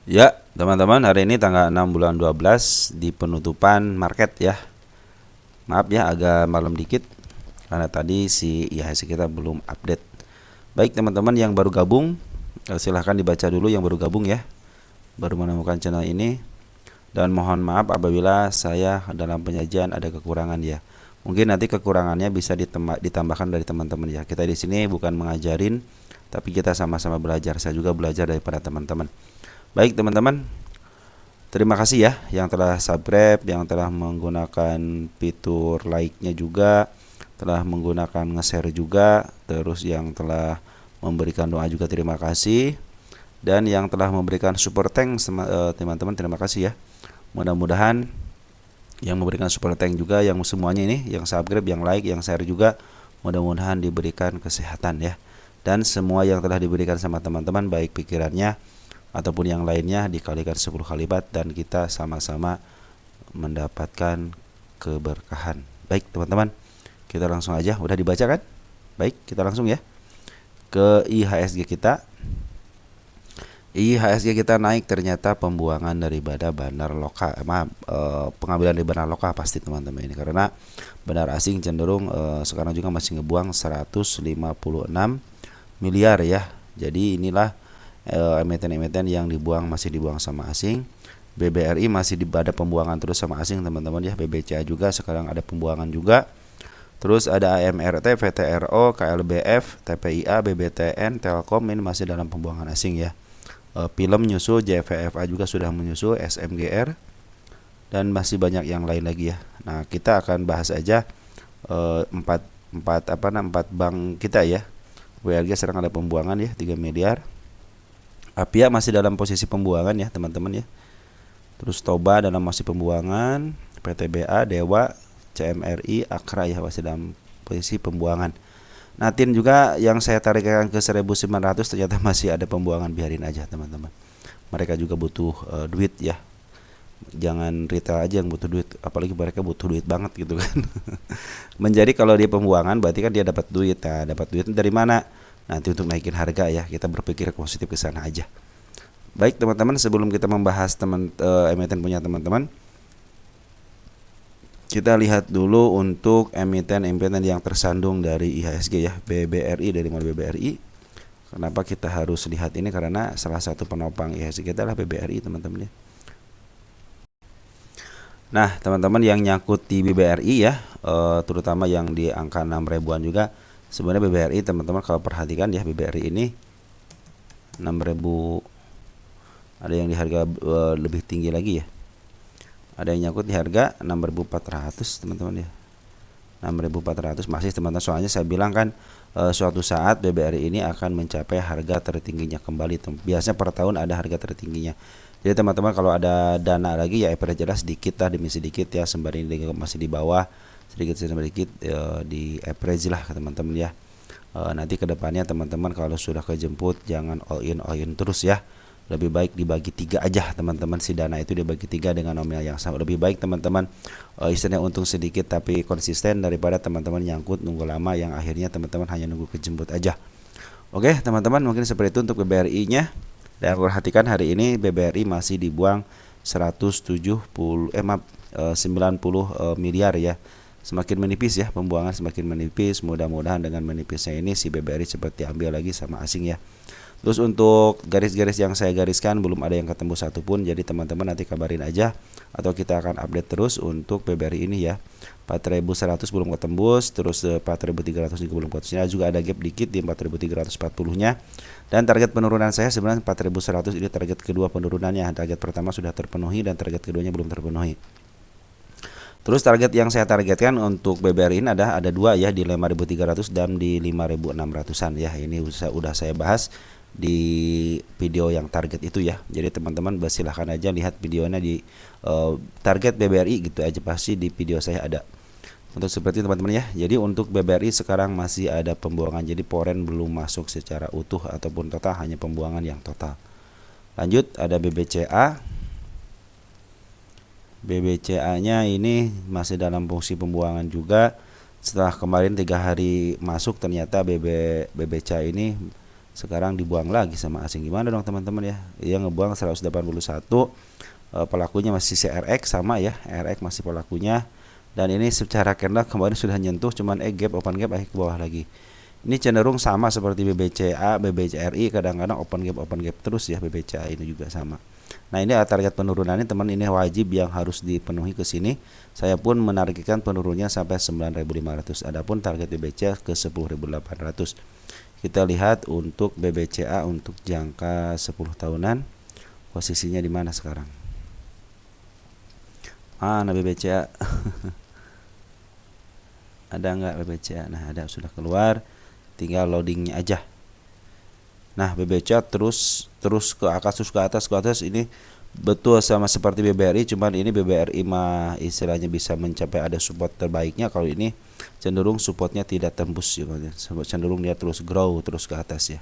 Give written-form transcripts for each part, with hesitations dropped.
Ya, teman-teman, hari ini tanggal 6 bulan 12 di penutupan market ya. Maaf ya, agak malam dikit karena tadi si IHSG kita belum update. Baik, teman-teman yang baru gabung, silahkan dibaca dulu yang baru gabung ya. Baru menemukan channel ini. Dan mohon maaf apabila saya dalam penyajian ada kekurangan ya. Mungkin nanti kekurangannya bisa ditambahkan dari teman-teman ya. Kita di sini bukan mengajarin, tapi kita sama-sama belajar. Saya juga belajar daripada teman-teman. Baik, teman-teman, terima kasih ya yang telah subscribe, yang telah menggunakan fitur like-nya juga, telah menggunakan nge-share juga, terus yang telah memberikan doa juga terima kasih, dan yang telah memberikan super thanks teman-teman terima kasih ya. Mudah-mudahan yang memberikan super thanks juga, yang semuanya ini, yang subscribe, yang like, yang share juga, mudah-mudahan diberikan kesehatan ya. Dan semua yang telah diberikan sama teman-teman, baik pikirannya ataupun yang lainnya, dikalikan 10 kali lipat dan kita sama-sama mendapatkan keberkahan. Baik, teman-teman, kita langsung aja. Udah dibaca kan? Baik, kita langsung ya ke IHSG kita. IHSG kita naik ternyata pembuangan daripada bandar lokal, pengambilan dari bandar lokal pasti teman-teman ini, karena bandar asing cenderung sekarang juga masih ngebuang 156 miliar ya. Jadi inilah emiten-emiten yang masih dibuang sama asing. BBRI masih ada pembuangan terus sama asing teman-teman ya. BBCA juga sekarang ada pembuangan juga. Terus ada AMRT, VTRO, KLBF, TPIA, BBTN, Telkom ini masih dalam pembuangan asing ya. Film nyusul, JVFA juga sudah menyusul, SMGR, dan masih banyak yang lain lagi ya. Nah, kita akan bahas aja empat bank kita ya. WLG sekarang ada pembuangan ya 3 miliar. Apia masih dalam posisi pembuangan ya teman-teman ya. Terus Toba dalam masih pembuangan, PTBA, Dewa, CMRI, Akra ya masih dalam posisi pembuangan. Natin juga yang saya tarikkan ke 1900 ternyata masih ada pembuangan, biarin aja teman-teman. Mereka juga butuh duit ya. Jangan retail aja yang butuh duit, apalagi mereka butuh duit banget gitu kan. Menjadi kalau dia pembuangan berarti kan dia dapat duit. Nah, dapat duit dari mana? Nanti untuk naikin harga ya, kita berpikir positif ke sana aja. Baik teman-teman, sebelum kita membahas emiten punya teman-teman, kita lihat dulu untuk emiten-emiten yang tersandung dari IHSG ya. BBRI, dari mana BBRI? Kenapa kita harus lihat ini? Karena salah satu penopang IHSG adalah BBRI teman-teman ya. Nah teman-teman yang nyangkut di BBRI ya, terutama yang di angka 6 ribuan juga. Sebenarnya BBRI teman-teman kalau perhatikan ya, BBRI ini 6.000, ada yang di harga lebih tinggi lagi ya. Ada yang nyangkut di harga 6.400 teman-teman ya. 6.400 masih teman-teman, soalnya saya bilang kan suatu saat BBRI ini akan mencapai harga tertingginya kembali. Biasanya per tahun ada harga tertingginya. Jadi teman-teman kalau ada dana lagi ya average jelas sedikit lah demi sedikit ya, sembari ini masih di bawah sedikit sedikit di average lah teman-teman ya. Nanti kedepannya teman-teman kalau sudah kejemput jangan all in terus ya. Lebih baik dibagi 3 aja teman-teman, si dana itu dibagi 3 dengan nominal yang sama. Lebih baik teman-teman istilahnya untung sedikit tapi konsisten, daripada teman-teman nyangkut nunggu lama yang akhirnya teman-teman hanya nunggu kejemput aja. Oke teman-teman, mungkin seperti itu untuk BBRI nya. Dan perhatikan hari ini BBRI masih dibuang 90 miliar ya. Semakin menipis ya, pembuangan semakin menipis. Mudah-mudahan dengan menipisnya ini si BBRI seperti ambil lagi sama asing ya. Terus untuk garis-garis yang saya gariskan belum ada yang ketemu satupun. Jadi teman-teman nanti kabarin aja, atau kita akan update terus untuk BBRI ini ya. 4.100 belum ketembus, terus 4.300 juga belum ketembus. Juga ada gap dikit di 4.340-nya. Dan target penurunan saya sebenarnya 4.100, ini target kedua penurunannya. Target pertama sudah terpenuhi dan target keduanya belum terpenuhi. Terus target yang saya targetkan untuk BBRI ini ada 2 ya, di 5.300 dan di 5.600-an ya. Ini udah saya bahas di video yang target itu ya. Jadi teman-teman silahkan aja lihat videonya di target BBRI gitu aja, pasti di video saya ada. Untuk seperti teman-teman ya. Jadi untuk BBRI sekarang masih ada pembuangan. Jadi poren belum masuk secara utuh ataupun total, hanya pembuangan yang total. Lanjut ada BBCA. BBCA-nya ini masih dalam fungsi pembuangan juga. Setelah kemarin 3 hari masuk, ternyata BBCA ini sekarang dibuang lagi sama asing. Gimana dong teman-teman ya? Dia ngebuang 181, pelakunya masih CRX sama ya, RX masih pelakunya. Dan ini secara candle kemarin sudah nyentuh, cuman gap, open gap ke bawah lagi. Ini cenderung sama seperti BBCA, BBCRI, kadang-kadang open gap terus ya. BBCA ini juga sama. Nah, ini target penurunannya teman, ini wajib yang harus dipenuhi ke sini. Saya pun menargetkan penurunnya sampai 9.500. Adapun target BBCA ke 10.800. Kita lihat untuk BBCA untuk jangka 10 tahunan posisinya di mana sekarang? Mana BBCA? Ada nggak BBCA? Nah, ada, sudah keluar, tinggal loadingnya aja. Nah, BBCA terus ke atas ini betul sama seperti BBRI, cuman ini BBRI mah istilahnya bisa mencapai ada support terbaiknya. Kalau ini cenderung supportnya tidak tembus ya, cenderung dia terus grow terus ke atas ya.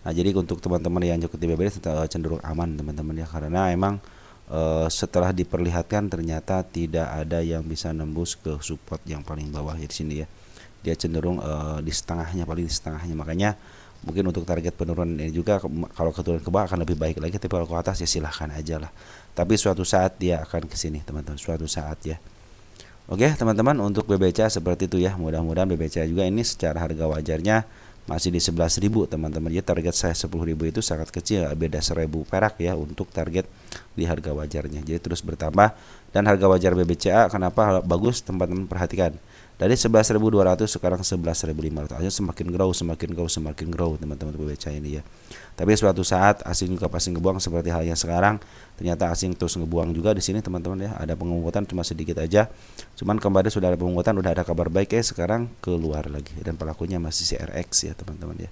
Nah, jadi untuk teman-teman yang ikuti BBRI cenderung aman teman-teman ya, karena emang setelah diperlihatkan ternyata tidak ada yang bisa nembus ke support yang paling bawah di sini ya. Dia cenderung di setengahnya, paling di setengahnya. Makanya mungkin untuk target penurunan ini juga kalau keturunan ke bawah akan lebih baik lagi, tapi kalau ke atas ya silahkan aja lah. Tapi suatu saat dia akan ke sini teman-teman, suatu saat ya. Oke teman-teman, untuk BBCA seperti itu ya. Mudah-mudahan BBCA juga ini secara harga wajarnya masih di 11.000 teman-teman. Jadi target saya 10.000 itu sangat kecil, beda 1.000 perak ya untuk target di harga wajarnya. Jadi terus bertambah, dan harga wajar BBCA kenapa bagus teman-teman perhatikan. Dari 11.200 sekarang 11.500. Aja semakin grow teman-teman BBCA ini ya. Tapi suatu saat asing juga pasti ngebuang seperti halnya sekarang. Ternyata asing terus ngebuang juga di sini teman-teman ya. Ada penguatan cuma sedikit aja. Cuman kemarin sudah ada penguatan, udah ada kabar baik ya, sekarang keluar lagi, dan pelakunya masih CRX ya teman-teman ya.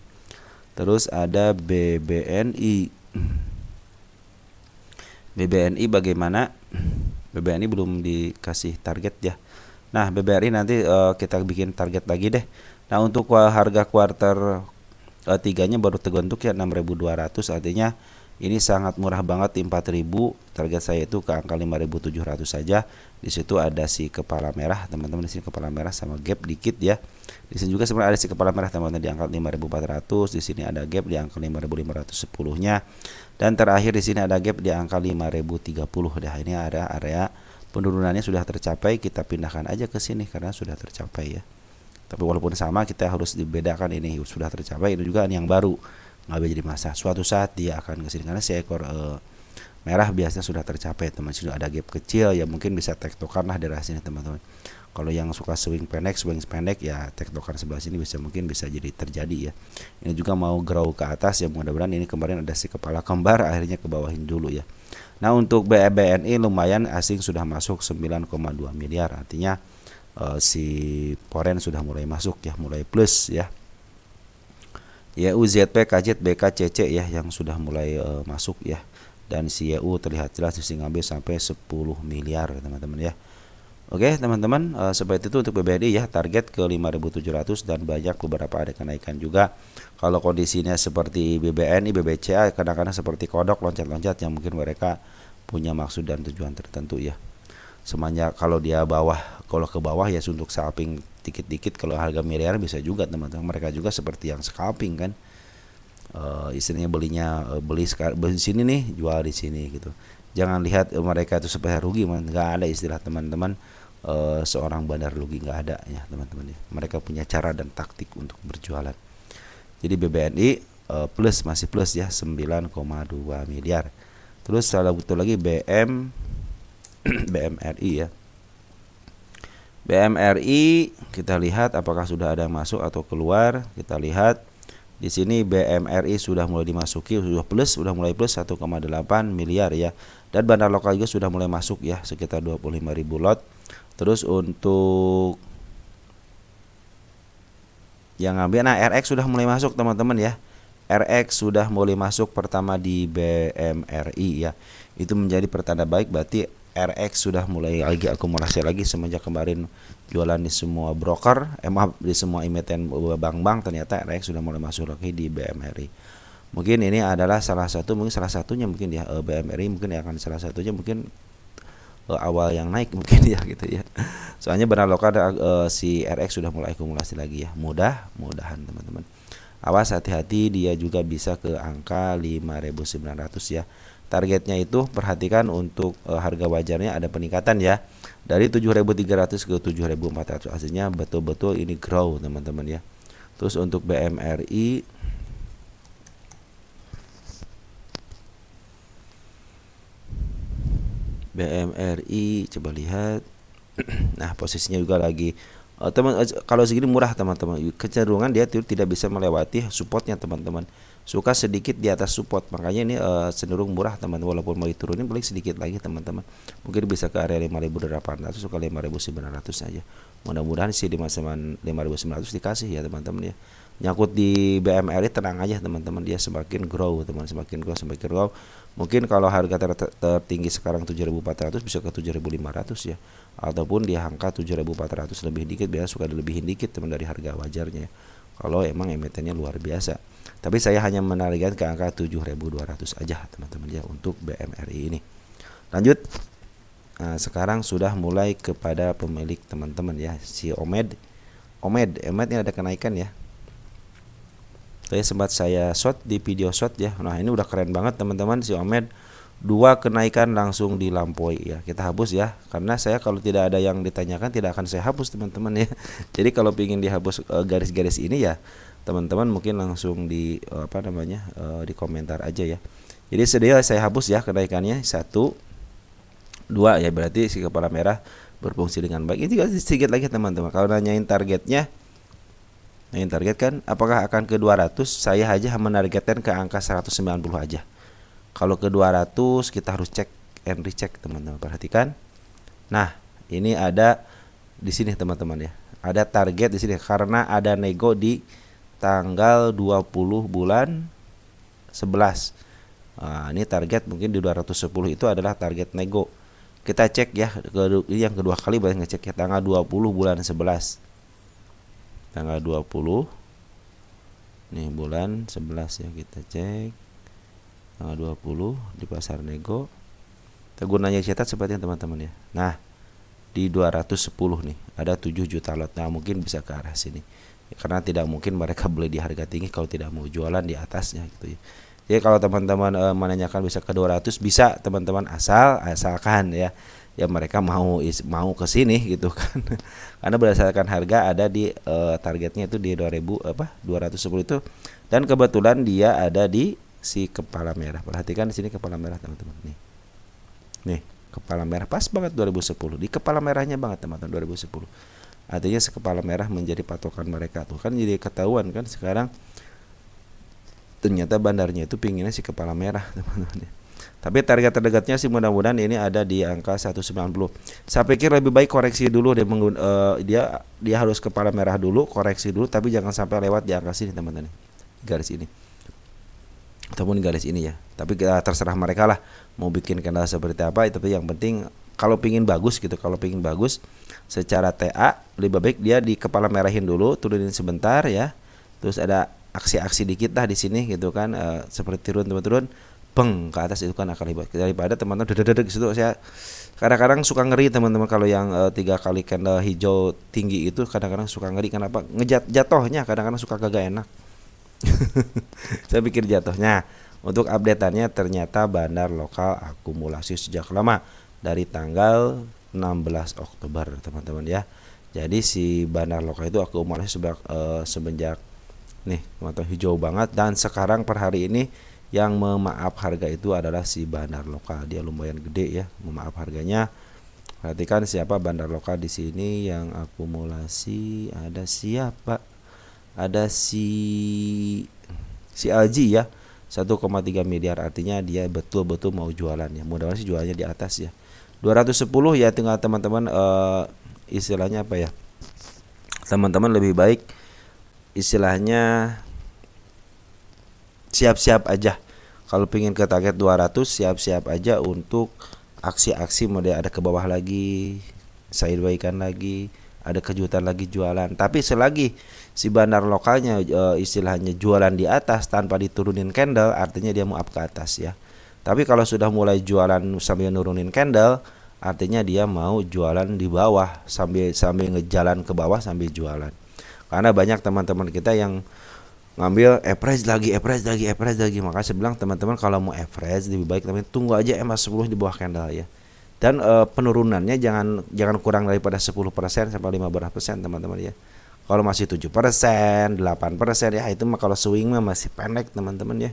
Terus ada BBNI. BBNI bagaimana? BBNI belum dikasih target ya. Nah, BBRI nanti kita bikin target lagi deh. Nah, untuk harga kuarter 3-nya baru terbentuk ya 6.200, artinya ini sangat murah banget di 4.000. Target saya itu ke angka 5.700 saja. Di situ ada si kepala merah, teman-teman, di sini kepala merah sama gap dikit ya. Di sini juga sebenarnya ada si kepala merah teman-teman di angka 5.400, di sini ada gap di angka 5.510-nya. Dan terakhir di sini ada gap di angka 5.030. Dah, ini ada area penurunannya sudah tercapai, kita pindahkan aja ke sini karena sudah tercapai ya. Tapi walaupun sama, kita harus dibedakan, ini sudah tercapai, ini juga yang baru, nggak bisa jadi masalah. Suatu saat dia akan ke sini karena si ekor merah biasanya sudah tercapai teman. Sudah ada gap kecil ya, mungkin bisa tektokan lah dari sini teman-teman. Kalau yang suka swing pendek ya tektokan sebelah sini mungkin bisa jadi terjadi ya. Ini juga mau grow ke atas ya, mudah-mudahan. Ini kemarin ada si kepala kembar, akhirnya ke bawahin dulu ya. Nah, untuk BBNI lumayan, asing sudah masuk 9,2 miliar, artinya si foreign sudah mulai masuk ya, mulai plus ya. YUZP, KZ, BK, CC ya yang sudah mulai masuk ya. Dan si YU terlihat jelas di ngambil sampai 10 miliar teman-teman ya. Oke teman-teman, seperti itu untuk BBNI ya, target ke 5.700 dan banyak beberapa ada kenaikan juga. Kalau kondisinya seperti BBNI, BBCA kadang-kadang seperti kodok loncat-loncat yang mungkin mereka punya maksud dan tujuan tertentu ya. Semuanya kalau dia bawah, kalau ke bawah ya untuk scalping dikit-dikit. Kalau harga miliar bisa juga teman-teman, mereka juga seperti yang scalping kan. Istilahnya beli di sini nih, jual di sini gitu. Jangan lihat mereka itu supaya rugi, nggak ada istilah teman-teman seorang bandar rugi, nggak ada ya teman-teman ya. Mereka punya cara dan taktik untuk berjualan. Jadi BBNI plus, masih plus ya 9,2 miliar. Terus salah betul lagi BMRI ya. BMRI kita lihat apakah sudah ada masuk atau keluar. Kita lihat di sini BMRI sudah mulai dimasuki, sudah mulai plus 1,8 miliar ya. Dan bandar lokal juga sudah mulai masuk ya, sekitar 25.000 lot. Terus untuk yang ngambil, nah RX sudah mulai masuk teman-teman ya. RX sudah mulai masuk pertama di BMRI ya. Itu menjadi pertanda baik, berarti RX sudah mulai lagi akumulasi lagi semenjak kemarin jualan di semua broker, di semua emiten bank-bank, ternyata RX sudah mulai masuk lagi di BMRI. Mungkin ini adalah salah satunya mungkin ya, BMRI mungkin akan salah satunya mungkin awal yang naik mungkin ya gitu ya. Soalnya benar lokal si RX sudah mulai akumulasi lagi ya. Mudah-mudahan teman-teman. awas hati-hati, dia juga bisa ke angka 5.900 ya. Targetnya itu perhatikan untuk harga wajarnya ada peningkatan ya, dari 7.300 ke 7.400. Artinya betul-betul ini grow teman-teman ya. Terus untuk BMRI coba lihat. Nah, posisinya juga lagi kalau segini murah teman-teman. Kecenderungan dia tidak bisa melewati supportnya teman-teman. Suka sedikit di atas support, makanya ini cenderung murah teman-teman. Walaupun mau diturunin paling sedikit lagi teman-teman. Mungkin bisa ke area 5.800 atau ke 5.900 saja. Mudah-mudahan sih di masa 5.900 dikasih ya teman-teman ya. Nyangkut di BMRI tenang aja teman-teman, dia semakin grow teman, semakin grow. Mungkin kalau harga tertinggi sekarang 7.400 bisa ke 7.500 ya, ataupun di angka 7.400 lebih dikit, biasa suka dilebihin dikit teman dari harga wajarnya ya, kalau emang emitennya luar biasa. Tapi saya hanya menargetkan ke angka 7.200 aja teman-teman ya untuk BMRI ini. Lanjut. Nah, sekarang sudah mulai kepada pemilik teman-teman ya, si Omed ini ada kenaikan ya. Sempat saya shot di video shot ya. Nah, ini udah keren banget teman-teman, si Omed 2 kenaikan langsung dilampaui ya. Kita hapus ya, karena saya kalau tidak ada yang ditanyakan tidak akan saya hapus teman-teman ya. Jadi kalau ingin dihapus garis-garis ini ya, teman-teman mungkin langsung di di komentar aja ya. Jadi sedia saya hapus ya kenaikannya 1 2 ya, berarti si kepala merah berfungsi dengan baik. Ini juga sedikit lagi teman-teman. Kalau nanyain targetnya, target kan apakah akan ke 200, saya aja menargetkan ke angka 190 aja. Kalau ke 200 kita harus cek and recheck teman-teman, perhatikan. Nah, ini ada di sini teman-teman ya. Ada target di sini karena ada nego di tanggal 20 bulan 11. Nah, ini target mungkin di 210 itu adalah target nego. Kita cek ya, ini yang kedua kali boleh ngecek ya, tanggal 20 bulan 11. Tanggal 20 nih bulan 11 ya, kita cek tanggal 20 di pasar nego. Kita gunanya cetak seperti teman-teman ya. Nah, di 210 nih ada 7 juta lot. Nah, mungkin bisa ke arah sini ya, karena tidak mungkin mereka beli di harga tinggi kalau tidak mau jualan di atasnya gitu ya. Jadi kalau teman-teman menanyakan bisa ke 200, bisa teman-teman, asalkan ya mereka mau ke sini gitu kan. Karena berdasarkan harga ada di targetnya itu di 210 itu, dan kebetulan dia ada di si kepala merah. Perhatikan di sini kepala merah teman-teman nih. Nih, kepala merah pas banget 2010. Di kepala merahnya banget teman-teman 2010. Artinya si kepala merah menjadi patokan mereka tuh. Kan jadi ketahuan kan sekarang ternyata bandarnya itu pinginnya si kepala merah teman-teman. Tapi target terdekatnya sih mudah-mudahan ini ada di angka 190. Saya pikir lebih baik koreksi dulu deh, dia harus kepala merah dulu, koreksi dulu, tapi jangan sampai lewat di angka sini teman-teman. Garis ini. Ataupun garis ini ya. Tapi terserah mereka lah mau bikin candle seperti apa, tapi yang penting kalau pingin bagus gitu, secara TA lebih baik dia di kepala merahin dulu, turunin sebentar ya. Terus ada aksi-aksi dikit lah di sini gitu kan, seperti turun beng ke atas, itu kan akan hebat daripada teman-teman dedek situ. Saya kadang-kadang suka ngeri teman-teman kalau yang 3 kali candle hijau tinggi itu, kadang-kadang suka ngeri. Kenapa? Jatuhnya kadang-kadang suka kagak enak. Saya pikir jatuhnya. Untuk updateannya ternyata bandar lokal akumulasi sejak lama dari tanggal 16 Oktober teman-teman ya. Jadi si bandar lokal itu akumulasi semenjak nih teman-teman hijau banget, dan sekarang per hari ini yang memaaf harga itu adalah si bandar lokal. Dia lumayan gede ya memaaf harganya. Perhatikan siapa bandar lokal di sini yang akumulasi, ada siapa? Ada si LG ya, 1,3 miliar. Artinya dia betul-betul mau jualan ya. Mudah-mudahan sih jualannya di atas ya. 210 ya, tinggal teman-teman istilahnya apa ya? Teman-teman lebih baik istilahnya siap-siap aja. Kalau pengen ke target 200, siap-siap aja untuk aksi-aksi model ada ke bawah lagi, sideways-kan lagi, ada kejutan lagi jualan. Tapi selagi si bandar lokalnya istilahnya jualan di atas tanpa diturunin candle, artinya dia mau up ke atas ya. Tapi kalau sudah mulai jualan sambil nurunin candle, artinya dia mau jualan di bawah sambil ngejalan ke bawah sambil jualan. Karena banyak teman-teman kita yang ngambil average lagi. Maka saya bilang teman-teman kalau mau average lebih baik teman tunggu aja MA10 di bawah candle ya. Dan penurunannya jangan kurang daripada 10% sampai 15% teman-teman ya. Kalau masih 7%, 8% ya itu mah kalau swing mah masih pendek teman-teman ya.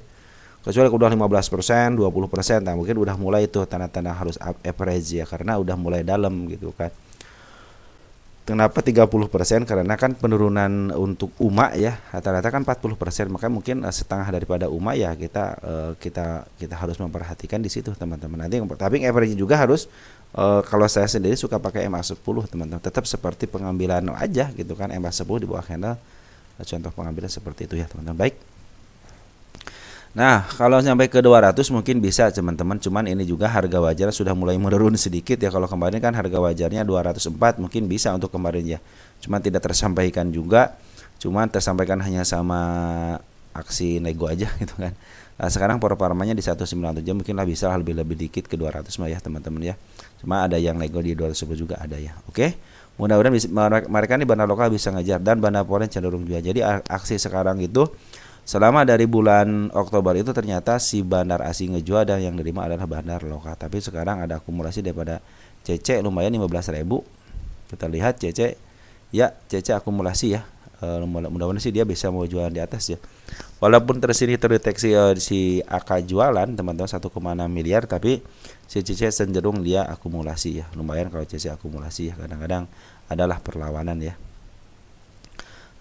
Kecuali udah 15%, 20%, nah mungkin udah mulai itu tanda-tanda harus average ya karena udah mulai dalam gitu kan. Kenapa 30%? Karena kan penurunan untuk UMA ya rata-rata kan 40%, maka mungkin setengah daripada UMA ya kita harus memperhatikan di situ teman-teman. Nanti tapi average juga harus kalau saya sendiri suka pakai MA10 teman-teman. Tetap seperti pengambilan aja gitu kan, MA10 di bawah candle. Contoh pengambilan seperti itu ya teman-teman. Baik. Nah, kalau sampai ke 200 mungkin bisa teman-teman, cuman ini juga harga wajar sudah mulai menurun sedikit ya. Kalau kemarin kan harga wajarnya 204, mungkin bisa untuk kemarin ya. Cuman tidak tersampaikan juga, cuman tersampaikan hanya sama aksi nego aja gitu kan. Nah, sekarang performanya di 197 mungkinlah bisa lebih dikit ke 200 mah ya teman-teman ya. Cuma ada yang nego di 210 juga ada ya. Oke. Mudah-mudahan mereka nih bandar lokal bisa ngejar dan bandar foreign cenderung juga. Jadi aksi sekarang itu selama dari bulan Oktober itu ternyata si bandar asing ngejual dan yang nerima adalah bandar lokal. Tapi sekarang ada akumulasi daripada CC lumayan 15.000. Kita lihat CC ya, CC akumulasi ya. Mudah-mudahan sih dia bisa mau jualan di atas ya. Walaupun tersini terdeteksi si AK jualan teman-teman 1,6 miliar, tapi si CC cenderung dia akumulasi ya. Lumayan kalau CC akumulasi ya. Kadang-kadang adalah perlawanan ya.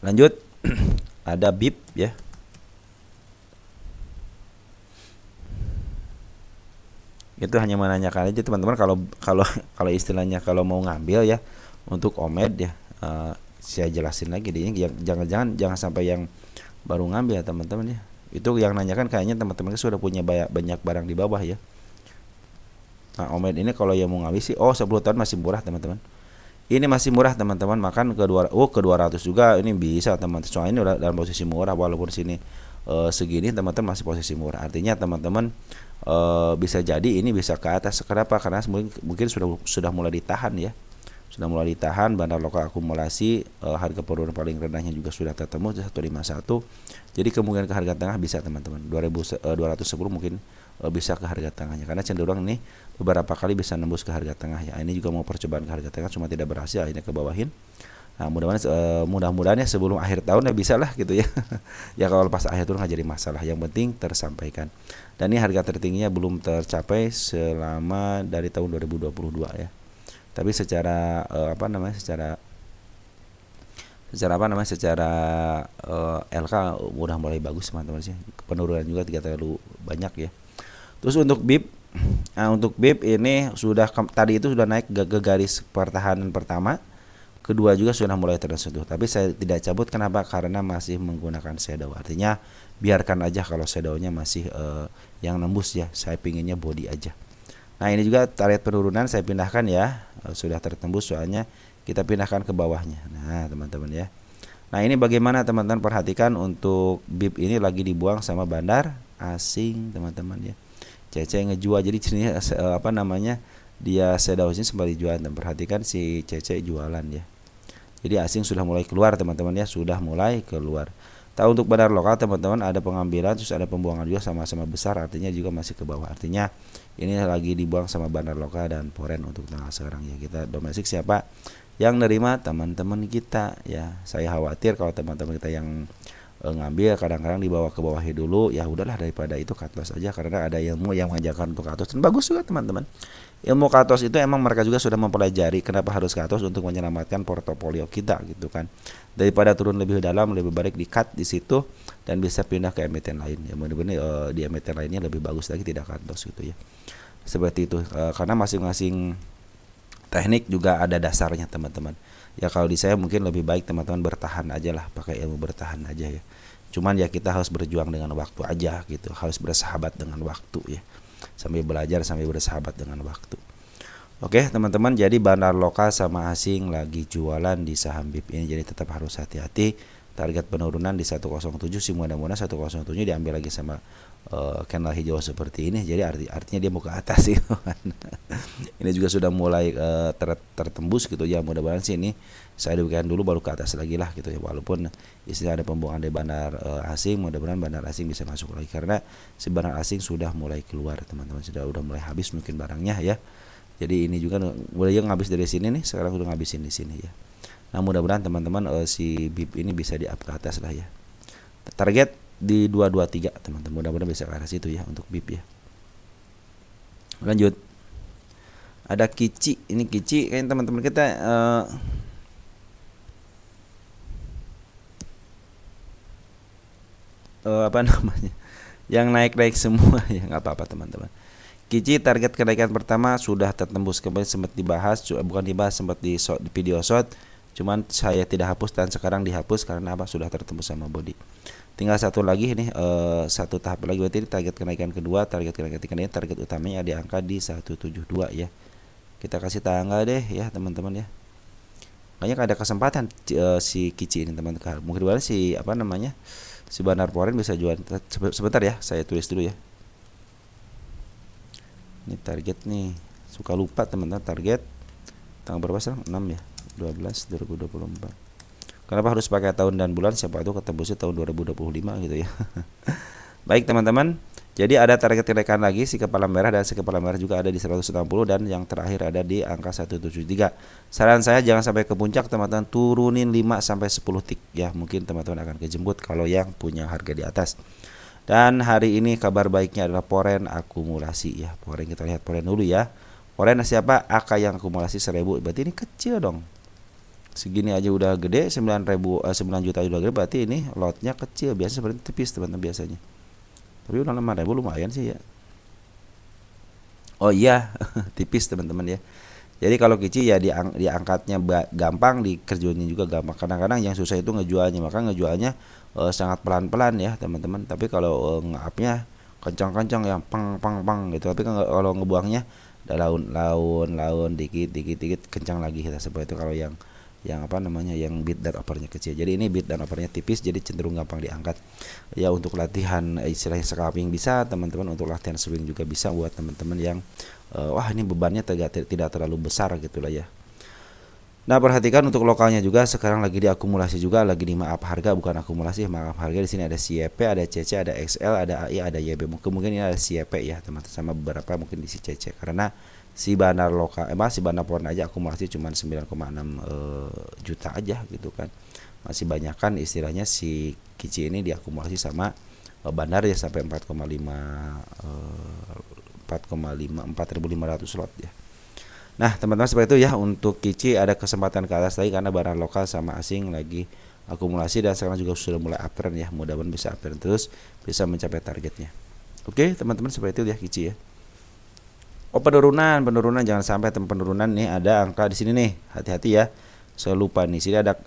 Lanjut ada BIP ya. Itu hanya menanyakan aja teman-teman kalau istilahnya kalau mau ngambil ya untuk omed ya saya jelasin lagi dia jangan sampai yang baru ngambil ya teman-teman ya. Itu yang nanyakan kayaknya teman-teman sudah punya banyak barang di bawah ya. Nah, omed ini kalau yang mau ngambil sih 10 tahun masih murah teman-teman. Ini masih murah teman-teman, makan ke 200 juga ini bisa teman-teman. Soalnya ini udah dalam posisi murah walaupun sini segini teman-teman masih posisi murah. Artinya teman-teman bisa jadi ini bisa ke atas. Kenapa? Karena mungkin sudah mulai ditahan ya. Sudah mulai ditahan bandar lokal akumulasi, harga penurunan paling rendahnya juga sudah ketemu 151. Jadi kemungkinan ke harga tengah bisa teman-teman. 210 mungkin bisa ke harga tengahnya karena cenderung ini beberapa kali bisa nembus ke harga tengah ya. Ini juga mau percobaan ke harga tengah cuma tidak berhasil, akhirnya ke bawahin. Nah, mudah-mudahan ya sebelum akhir tahun ya bisa lah gitu ya. Ya kalau pas akhir tahun nggak jadi masalah. Yang penting tersampaikan. Dan ini harga tertingginya belum tercapai selama dari tahun 2022 ya. Tapi secara secara LK udah mulai bagus teman-teman sih. Penurunan juga tidak terlalu banyak ya. Terus untuk BIP, nah untuk BIP ini tadi itu sudah naik ke garis pertahanan pertama. Kedua juga sudah mulai tersentuh, tapi saya tidak cabut. Kenapa? Karena masih menggunakan shadow. Artinya biarkan aja kalau shadownya masih yang nembus ya. Saya pinginnya body aja. Nah ini juga target penurunan saya pindahkan ya. Sudah tertembus soalnya kita pindahkan ke bawahnya. Nah teman-teman ya. Nah ini bagaimana teman-teman perhatikan untuk BIP ini lagi dibuang sama bandar asing teman-teman ya. CC ngejual jadi sini dia shadownya sempat dijual dan perhatikan si CC jualan ya. Jadi asing sudah mulai keluar teman-teman ya, sudah mulai keluar. Tahu untuk bandar lokal teman-teman ada pengambilan terus ada pembuangan juga sama-sama besar, artinya juga masih ke bawah. Artinya ini lagi dibuang sama bandar lokal dan foreign untuk tanggal sekarang ya. Kita domestik siapa yang nerima? Teman-teman kita ya. Saya khawatir kalau teman-teman kita yang ngambil kadang-kadang dibawa ke bawahnya dulu, ya udahlah daripada itu cut loss aja karena ada ilmu yang mengajarkan untuk cut loss dan bagus juga teman-teman. Ilmu cut loss itu emang mereka juga sudah mempelajari kenapa harus cut loss untuk menyelamatkan portofolio kita gitu kan. Daripada turun lebih dalam lebih baik di cut di situ dan bisa pindah ke emiten lain. Ya benar-benar di emiten lainnya lebih bagus lagi tidak cut loss gitu ya. Seperti itu karena masing-masing teknik juga ada dasarnya teman-teman. Ya kalau di saya mungkin lebih baik teman-teman bertahan aja lah, pakai ilmu bertahan aja ya. Cuman ya kita harus berjuang dengan waktu aja gitu, harus bersahabat dengan waktu ya. Sambil belajar sambil bersahabat dengan waktu. Oke teman-teman, jadi bandar lokal sama asing lagi jualan di saham BIP ini, jadi tetap harus hati-hati. target penurunan di 107 sih, mudah-mudahan 107 diambil lagi sama candle hijau seperti ini, jadi artinya dia mau ke atas gitu kan. Ini juga sudah mulai tertembus gitu ya, mudah-mudahan sih ini saya diberikan dulu baru ke atas lagi lah gitu ya, walaupun istilah ada pembuangan dari bandar asing, mudah-mudahan bandar asing bisa masuk lagi karena si bandar asing sudah mulai keluar teman-teman, udah mulai habis mungkin barangnya ya. Jadi ini juga mulai yang habis dari sini nih, sekarang udah ngabisin di sini ya. Nah mudah-mudahan teman-teman si BIP ini bisa di up ke atas lah ya. Target di 223 teman-teman, mudah-mudahan bisa ke arah situ ya untuk BIP ya. Lanjut, ada Kici. Ini Kici kayak teman-teman kita apa namanya, yang naik-naik semua ya, nggak apa-apa teman-teman. Kici target kenaikan pertama sudah tertembus, kemarin sempat dibahas, bukan dibahas, sempat di video short, cuman saya tidak hapus dan sekarang dihapus karena apa, sudah tertembus sama body. Tinggal satu lagi ini, satu tahap lagi, berarti target kenaikan kedua, target kenaikan ketiga, target utamanya di angka di 172 ya. Kita kasih tanggal deh ya teman-teman ya. Kayaknya ada kesempatan si Kici ini teman-teman. Mungkin boleh si apa namanya, si Bandar Poren bisa jual. Sebentar ya, saya tulis dulu ya. Ini target nih, suka lupa teman-teman, target tanggal berapa sekarang? 6 ya, 12 2024. Kenapa harus pakai tahun dan bulan? Siapa tahu ketembusnya tahun 2025 gitu ya. Baik teman-teman, jadi ada target kenaikan lagi si kepala merah, dan si kepala merah juga ada di 160, dan yang terakhir ada di angka 173. Saran saya jangan sampai ke puncak teman-teman, turunin 5 sampai 10 tik ya, mungkin teman-teman akan kejemput kalau yang punya harga di atas. Dan hari ini kabar baiknya adalah Poren akumulasi ya. Poren, kita lihat Poren dulu ya. Poren siapa? AK yang akumulasi 1000, berarti ini kecil dong. Segini aja udah gede, 9 juta udah gede, berarti ini lotnya kecil. Biasanya seperti tipis teman-teman biasanya. Tapi udah 5.000 lumayan sih ya. Oh iya, tipis teman-teman ya. Jadi kalau Kici ya diangkatnya gampang, dikerjainnya juga gampang. Kadang-kadang yang susah itu ngejualnya, maka ngejualnya sangat pelan-pelan ya teman-teman. Tapi kalau nge-upnya kencang-kencang yang pang gitu. Tapi kalau ngebuangnya ada laun dikit kencang lagi kita, seperti itu kalau yang apa namanya, yang bid dan opernya kecil. Jadi ini bid dan opernya tipis, jadi cenderung gampang diangkat ya. Untuk latihan istilahnya scalping bisa teman-teman, untuk latihan swing juga bisa buat teman-teman yang wah ini bebannya tidak terlalu besar gitulah ya. Nah perhatikan untuk lokalnya juga sekarang lagi diakumulasi juga, lagi di maaf harga, bukan akumulasi, maaf harga. Di sini ada CYP, ada CC, ada XL, ada AI, ada YB. Mungkin ini ada CYP ya teman-teman, sama beberapa mungkin di CC, karena si bandar lokal si bandar Poren aja akumulasi cuma 9,6 juta aja gitu kan. Masih banyak kan istilahnya si Kici ini diakumulasi sama bandar ya, sampai 4.500 slot ya. Nah teman-teman seperti itu ya untuk Kici, ada kesempatan ke atas lagi karena barang lokal sama asing lagi akumulasi, dan sekarang juga sudah mulai uptrend ya, mudah-mudahan bisa uptrend terus, bisa mencapai targetnya. Oke teman-teman, seperti itu ya Kici ya. Oh penurunan jangan sampai penurunan nih, ada angka di sini nih, hati-hati ya. Saya lupa nih, sini ada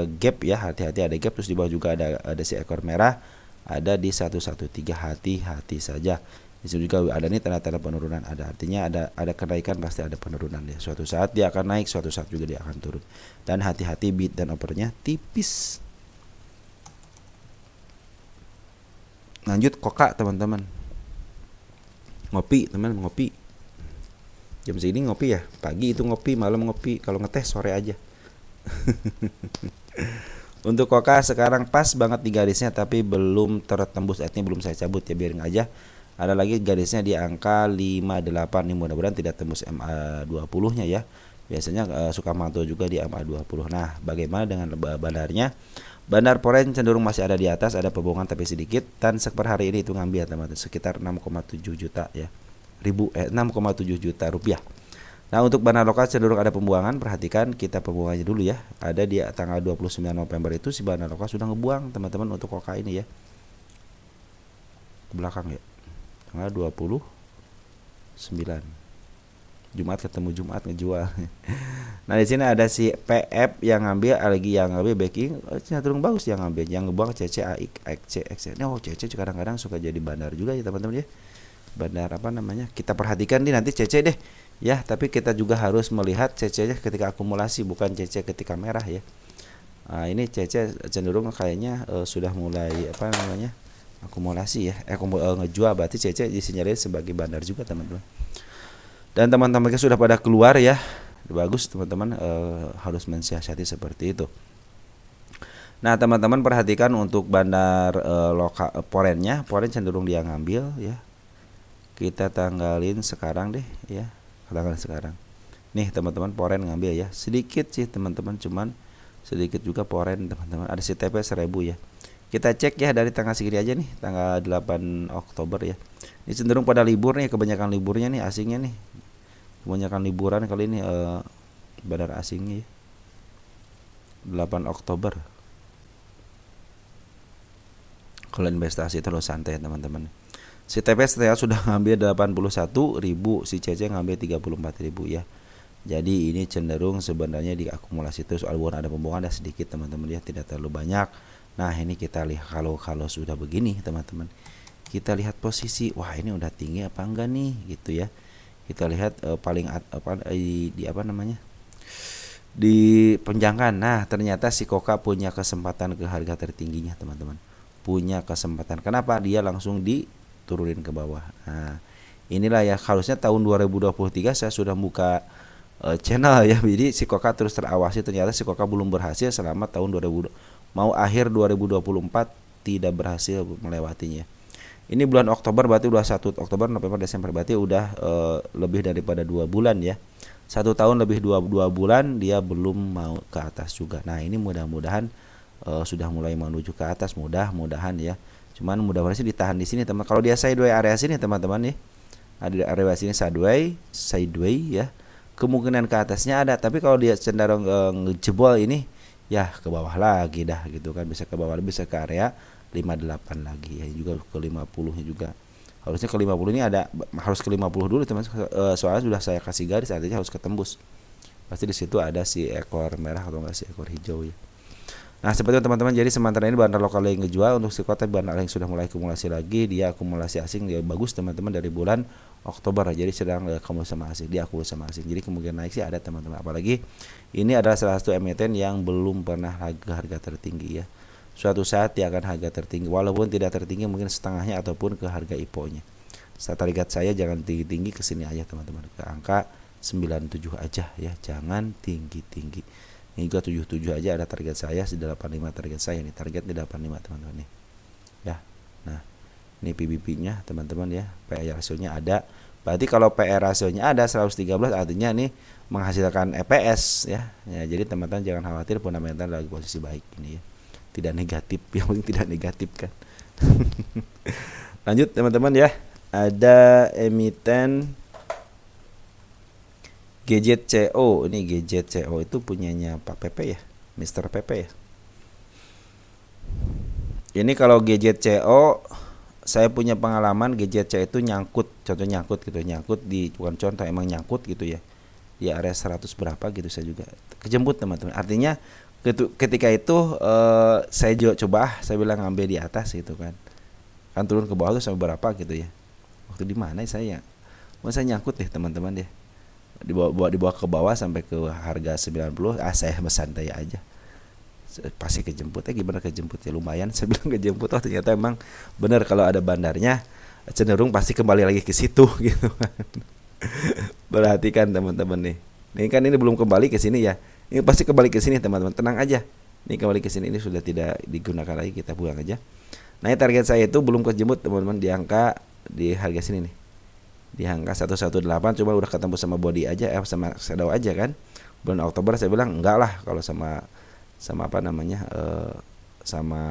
gap ya, hati-hati ada gap, terus di bawah juga ada si ekor merah, ada di 113, hati-hati saja. Di sini juga ada nih tanda-tanda penurunan, ada artinya ada kenaikan, pasti ada penurunan ya. Suatu saat dia akan naik, suatu saat juga dia akan turun. Dan hati-hati bid dan opernya tipis. Lanjut Koka teman-teman. Ngopi jam segini ngopi ya, pagi itu ngopi, malam ngopi, kalau ngeteh sore aja. Untuk Koka sekarang pas banget di garisnya, tapi belum tertembus, artinya belum saya cabut ya, biarin aja. Ada lagi garisnya di angka 58 nih, mudah-mudahan tidak tembus MA20 nya ya. Biasanya suka mantul juga di MA20. Nah bagaimana dengan bandarnya? Bandar Poren cenderung masih ada di atas, ada pembohongan tapi sedikit, dan per hari ini itu ngambil teman-teman sekitar 6,7 juta ya, 6,7 juta rupiah. Nah untuk bandar lokal cenderung ada pembuangan, perhatikan kita pembuangannya dulu ya. Ada di tanggal 29 November itu si bandar lokal sudah ngebuang teman-teman untuk Koka ini ya, ke belakang ya, tanggal 29 Jumat, ketemu Jumat ngejual. Nah di sini ada si PF yang ngambil, lagi yang ngambil backing, cenderung bagus yang ngambil, yang ngebuang CC, AXC, XC. Oh CC kadang-kadang suka jadi bandar juga ya teman-teman ya. Bandar apa namanya? Kita perhatikan nih nanti CC deh ya, tapi kita juga harus melihat CC-nya ketika akumulasi, bukan CC ketika merah ya. Nah, ini CC cenderung kayaknya sudah mulai apa namanya akumulasi ya, ngejual, berarti CC disinyalir sebagai bandar juga teman-teman. Dan teman-teman sudah pada keluar ya, bagus teman-teman, harus mensiasati seperti itu. Nah teman-teman perhatikan untuk bandar porennya, poren cenderung dia ngambil ya. Kita tanggalin sekarang deh ya, tanggalin sekarang. Nih teman-teman, poren ngambil ya, sedikit sih teman-teman, cuman sedikit juga poren teman-teman. Ada CTP 1000 ya. Kita cek ya dari tanggal segini aja nih, tanggal 8 Oktober ya. Ini cenderung pada libur nih, kebanyakan liburnya nih asingnya nih. Kebanyakan liburan kali ini bandar asingnya ya. 8 Oktober. Kalau investasi terus santai teman-teman. Si TPS sudah ngambil 81.000, si CC ngambil 34.000 ya. Jadi ini cenderung sebenarnya diakumulasi terus, walaupun ada pembohongan ada sedikit teman-teman ya, tidak terlalu banyak. Nah ini kita lihat kalau sudah begini teman-teman, kita lihat posisi, wah ini udah tinggi apa enggak nih gitu ya. Kita lihat paling di apa namanya, di penjangkan. Nah ternyata si Koka punya kesempatan ke harga tertingginya teman-teman, punya kesempatan. Kenapa? Dia langsung diturunin ke bawah. Nah inilah ya, harusnya tahun 2023 saya sudah buka channel ya, jadi si Koka terus terawasi. Ternyata si Koka belum berhasil selama tahun 2000, mau akhir 2024 tidak berhasil melewatinya. Ini bulan Oktober, berarti udah 1 Oktober, November, Desember, berarti udah lebih daripada 2 bulan ya. 1 tahun lebih 2 bulan dia belum mau ke atas juga. Nah ini mudah-mudahan sudah mulai menuju ke atas, mudah-mudahan ya. Cuman mudah-mudahan sih ditahan di sini teman. Kalau dia sideways area sini teman-teman nih, ada area sini sideways ya, kemungkinan ke atasnya ada. Tapi kalau dia cenderung ngejebol ini ya ke bawah lagi dah gitu kan, bisa ke bawah, bisa ke area 58 lagi ya, juga ke 50 nya juga. Harusnya ke 50 ini ada, harus ke 50 dulu teman, soalnya sudah saya kasih garis, artinya harus ketembus. Pasti di situ ada si ekor merah atau enggak si ekor hijau ya. Nah seperti itu teman-teman, jadi sementara ini bandar lokal yang ngejual. Untuk si kota bandar yang sudah mulai akumulasi lagi, dia akumulasi asing dia bagus teman-teman dari bulan Oktober, jadi sedang akumulasi sama asing, dia akumulasi sama asing, jadi kemungkinan naik sih ada teman-teman. Apalagi ini adalah salah satu emiten yang belum pernah harga tertinggi ya. Suatu saat dia akan harga tertinggi, walaupun tidak tertinggi mungkin setengahnya ataupun ke harga IPO-nya. Target saya jangan tinggi-tinggi, ke sini aja teman-teman, ke angka 97 aja ya, jangan tinggi-tinggi. Ini juga 77 aja ada target saya, 85 target saya nih, target di 85 teman-teman nih ya. Nah ini PBP-nya teman-teman ya, PR ratio-nya ada. Berarti kalau PR ratio-nya ada 113, artinya nih menghasilkan EPS ya. Ya jadi teman-teman jangan khawatir, fundamental lagi posisi baik ini ya, tidak negatif, yang penting tidak negatif kan. Lanjut teman-teman ya, ada emiten GZCO. Ini GZCO itu punyanya Pak Pepe ya, Mr. Pepe ya. Ini kalau GZCO saya punya pengalaman, GZCO itu nyangkut, contoh nyangkut gitu, nyangkut di, bukan contoh, emang nyangkut gitu ya, di area 100 berapa gitu, saya juga kejemput teman-teman. Artinya ketika itu saya coba, saya bilang ngambil di atas gitu kan turun ke bawah tuh sampai berapa gitu ya. Waktu di mana saya nyangkut deh teman-teman deh, dibawa ke bawah sampai ke harga 90. Saya santai aja, pasti kejemput. Gimana kejemput ya, lumayan. Saya bilang kejemput, oh ternyata emang benar, kalau ada bandarnya cenderung pasti kembali lagi ke situ gitu kan. Perhatikan teman-teman nih, ini kan ini belum kembali ke sini ya, ini pasti kembali ke sini teman-teman, tenang aja. Ini kembali ke sini, ini sudah tidak digunakan lagi, kita buang aja. Nah target saya itu belum kejemput teman-teman, di angka, di harga sini nih, di angka 118. Cuma udah ketemu sama body aja, sama shadow aja kan. Bulan Oktober saya bilang enggak lah, kalau sama apa namanya sama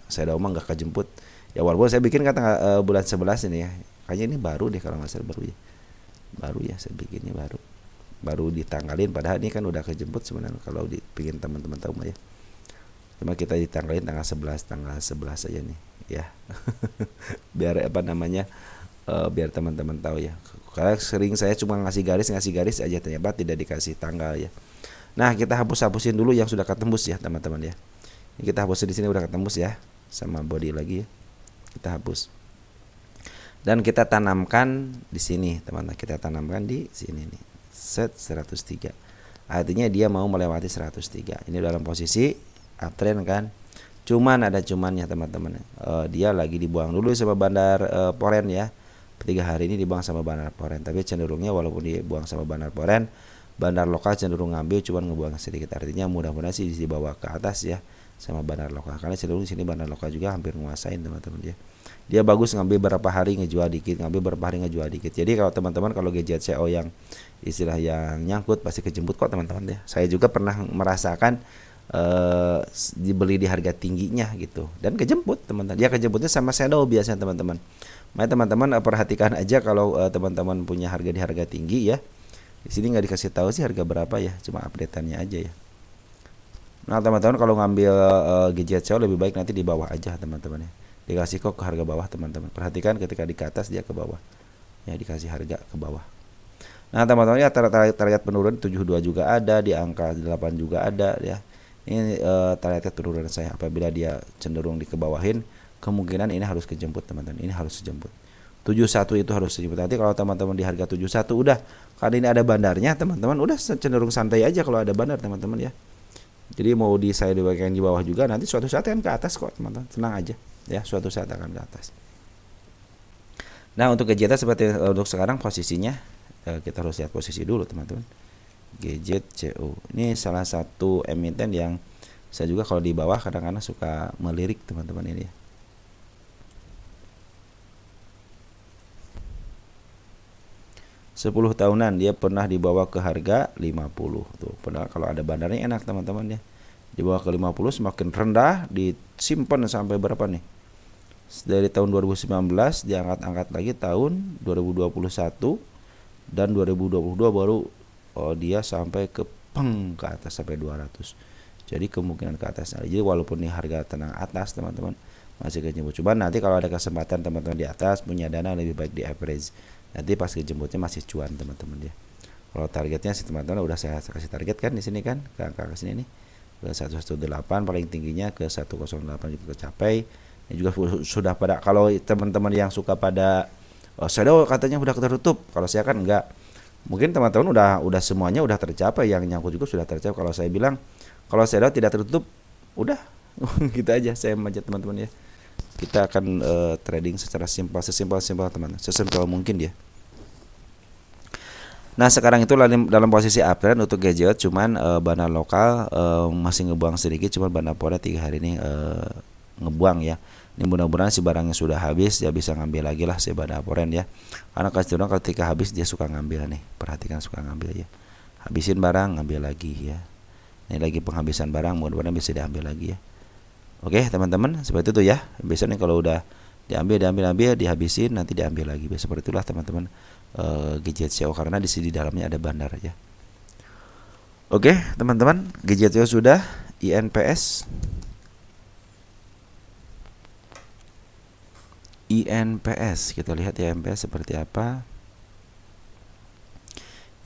shadow mah enggak kejemput ya. Walaupun saya bikin kata bulan 11 ini ya, kayaknya ini baru deh kalau nggak salah, baru ya saya bikinnya, baru ditanggalin, padahal ini kan udah kejemput sebenarnya kalau dibikin teman-teman tahu mah ya. Cuma kita ditanggalin tanggal 11 aja nih ya. Biar apa namanya, biar teman-teman tahu ya. Karena sering saya cuma ngasih garis aja, ternyata tidak dikasih tanggal ya. Nah kita hapusin dulu yang sudah ketembus ya teman-teman ya. Ini kita hapusin di sini udah ketembus ya, sama body lagi ya, kita hapus. Dan kita tanamkan di sini teman-teman, kita tanamkan di sini nih, set 103. Artinya dia mau melewati 103. Ini dalam posisi uptrend kan. Cuman ada cumannya teman-teman. Dia lagi dibuang dulu sama Bandar Poren ya. 3 hari ini dibuang sama Bandar Poren. Tapi cenderungnya walaupun dibuang sama Bandar Poren, bandar lokal cenderung ngambil, cuman ngebuang sedikit. Artinya mudah-mudahan sih dibawa ke atas ya sama bandar lokal. Karena cenderung di sini bandar lokal juga hampir menguasain teman-teman ya. Dia bagus ngambil berapa hari ngejual dikit, ngambil berapa hari ngejual dikit. Jadi kalau teman-teman kalau GJCO yang istilah yang nyangkut pasti kejemput kok teman-teman ya. Saya juga pernah merasakan dibeli di harga tingginya gitu dan kejemput teman-teman. Dia kejemputnya sama shadow biasanya teman-teman. Makanya teman-teman perhatikan aja kalau teman-teman punya harga di harga tinggi ya. Di sini nggak dikasih tahu sih harga berapa ya, cuma updateannya aja ya. Nah teman-teman kalau ngambil GJCO lebih baik nanti di bawah aja teman-teman ya. Dikasih kok ke harga bawah teman-teman. Perhatikan ketika di atas dia ke bawah. Ya dikasih harga ke bawah. Nah teman-teman ya target penurunan 72 juga ada, di angka 8 juga ada ya. Ini target penurunan saya. Apabila dia cenderung dikebawahin, kemungkinan ini harus kejemput teman-teman. Ini harus kejemput. 71 itu harus kejemput. Nanti kalau teman-teman di harga 71 udah, karena ini ada bandarnya teman-teman, udah cenderung santai aja kalau ada bandar teman-teman ya. Jadi mau di saya di bawah juga nanti suatu saat akan ke atas kok teman-teman. Tenang aja ya, suatu saat akan ke atas. Nah untuk GJT seperti untuk sekarang posisinya kita harus lihat posisi dulu teman-teman. GJCO ini salah satu emiten yang saya juga kalau di bawah kadang-kadang suka melirik teman-teman ini ya. Sepuluh tahunan dia pernah dibawa ke harga 50 tuh. Padahal kalau ada bandarnya enak teman-teman ya. Dibawa ke 50 semakin rendah disimpan sampai berapa nih? Dari tahun 2019 diangkat-angkat lagi tahun 2021 dan 2022 baru dia sampai ke atas sampai 200. Jadi kemungkinan ke atas. Jadi walaupun ini harga tenang atas teman-teman masih kejemput. Coba nanti kalau ada kesempatan teman-teman di atas punya dana lebih baik di average. Nanti pas kejemputnya masih cuan teman-teman ya. Kalau targetnya sih teman-teman udah saya kasih target kan di sini kan ke angka sini nih. Ke 118 paling tingginya ke 108 juga tercapai. Ini juga sudah pada kalau teman-teman yang suka pada shadow katanya udah tertutup. Kalau saya kan enggak. Mungkin teman-teman udah semuanya udah tercapai, yang nyangkut juga sudah tercapai. Kalau saya bilang kalau shadow tidak tertutup udah gitu aja saya mengajak teman-teman ya. Kita akan trading secara sesimpel teman-teman, sesimpel mungkin dia. Nah sekarang itu dalam posisi uptrend untuk GJO, cuman bandar lokal masih ngebuang sedikit, cuman bandar Poren 3 hari ini ngebuang ya. Ini mudah-mudahan si barangnya sudah habis, dia bisa ngambil lagi lah si Bandar Poren ya. Karena cenderung ketika habis dia suka ngambil nih, perhatikan suka ngambil ya. Habisin barang ngambil lagi ya. Ini lagi penghabisan barang, mudah-mudahan bisa diambil lagi ya. Oke teman-teman, seperti itu ya. Biasanya kalau udah diambil, dihabisin, nanti diambil lagi. Seperti itulah teman-teman GJCO, karena di sini dalamnya ada bandar ya. Oke teman-teman, GJCO sudah. INPS kita lihat ya, INPS seperti apa.